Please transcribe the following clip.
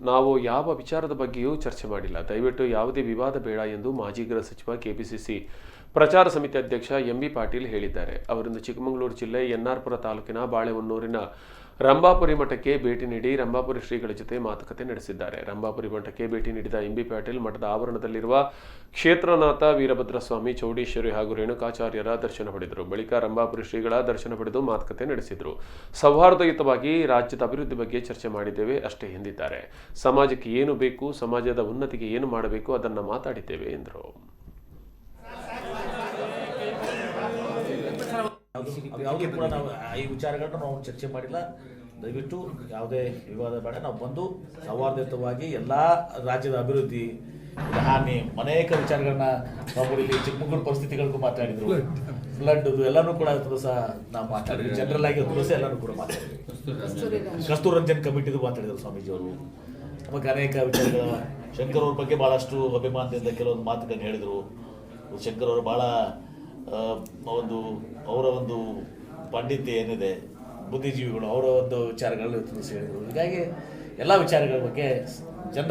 ನಾವು ಯಾವ ವಿಚಾರದ ಬಗ್ಗೆಯೂ ಚರ್ಚೆ ಮಾಡಿಲ್ಲ. ದಯವಿಟ್ಟು ಯಾವುದೇ ವಿವಾದ ಬೇಡ ಎಂದು ಮಾಜಿ ಗೃಹ ಸಚಿವ ಕೆಪಿಸಿಸಿ ಪ್ರಚಾರ ಸಮಿತಿ ಅಧ್ಯಕ್ಷ ಎಂಬಿ ಪಾಟೀಲ್ ಹೇಳಿದ್ದಾರೆ. ಅವರಿಂದು ಚಿಕ್ಕಮಗಳೂರು ಜಿಲ್ಲೆ ಎನ್ಆರ್ಪುರ ತಾಲೂಕಿನ ಬಾಳೆಹೊನ್ನೂರಿನ ರಂಭಾಪುರಿ ಮಠಕ್ಕೆ ಭೇಟಿ ನೀಡಿ ರಂಭಾಪುರಿ ಶ್ರೀಗಳ ಜೊತೆ ಮಾತುಕತೆ ನಡೆಸಿದ್ದಾರೆ. ರಂಭಾಪುರಿ ಮಠಕ್ಕೆ ಭೇಟಿ ನೀಡಿದ ಎಂಬಿ ಪಾಟೀಲ್ ಮಠದ ಆವರಣದಲ್ಲಿರುವ ಕ್ಷೇತ್ರನಾಥ ವೀರಭದ್ರಸ್ವಾಮಿ, ಚೌಡೇಶ್ವರಿ ಹಾಗೂ ರೇಣುಕಾಚಾರ್ಯರ ದರ್ಶನ ಪಡೆದರು. ಬಳಿಕ ರಂಭಾಪುರಿ ಶ್ರೀಗಳ ದರ್ಶನ ಪಡೆದು ಮಾತುಕತೆ ನಡೆಸಿದರು. ಸೌಹಾರ್ದಯುತವಾಗಿ ರಾಜ್ಯದ ಅಭಿವೃದ್ಧಿ ಬಗ್ಗೆ ಚರ್ಚೆ ಮಾಡಿದ್ದೇವೆ ಅಷ್ಟೇ ಎಂದಿದ್ದಾರೆ. ಸಮಾಜಕ್ಕೆ ಏನು ಬೇಕು, ಸಮಾಜದ ಉನ್ನತಿಗೆ ಏನು ಮಾಡಬೇಕು ಅದನ್ನು ಮಾತಾಡಿದ್ದೇವೆ ಎಂದರು. ಯಾವುದೇ ಕೂಡ ನಾವು ಈ ವಿಚಾರಗಳನ್ನ ನಾವು ಚರ್ಚೆ ಮಾಡಿಲ್ಲ. ದಯವಿಟ್ಟು ಯಾವುದೇ ವಿವಾದ ಬೇಡ. ನಾವು ಬಂದು ಸೌಹಾರ್ದಯುತವಾಗಿ ಎಲ್ಲ ರಾಜ್ಯದ ಅಭಿವೃದ್ಧಿ, ಹಾನಿ, ಅನೇಕ ವಿಚಾರಗಳನ್ನ ನಾವು ಇಲ್ಲಿ ಚಿಕ್ಕಮಗಳೂರು ಪರಿಸ್ಥಿತಿಗಳಿಗೂ ಮಾತಾಡಿದ್ರು. ಫ್ಲಡ್ ಎಲ್ಲನೂ ಕೂಡ ಸಹ ನಾವು ಮಾತಾಡಿದ್ವಿ. ಜನರಲ್ ಆಗಿ ಸಹ ಎಲ್ಲನೂ ಕೂಡ ಮಾತಾಡಿದ್ವಿ. ಕಸ್ತೂರಿ ರಂಜನ್ ಕಮಿಟಿದು ಮಾತಾಡಿದ್ರು ಸ್ವಾಮೀಜಿಯವರು. ನಮಗೆ ಅನೇಕ ವಿಚಾರಗಳ ಶಂಕರ್ ಅವ್ರ ಬಗ್ಗೆ ಭಾಳಷ್ಟು ಅಭಿಮಾನದಿಂದ ಕೆಲವೊಂದು ಮಾತುಗಳನ್ನು ಹೇಳಿದರು. ಶಂಕರ್ ಅವರು ಭಾಳ ಅವರ ಒಂದು ಪಾಂಡಿತ್ಯ ಏನಿದೆ, ಬುದ್ಧಿಜೀವಿಗಳು ಅವರ ಒಂದು ವಿಚಾರಗಳಲ್ಲಿ ತಿಳಿಸಿ ಹೇಳಿದರು. ಹೀಗಾಗಿ ಎಲ್ಲ ವಿಚಾರಗಳ ಬಗ್ಗೆ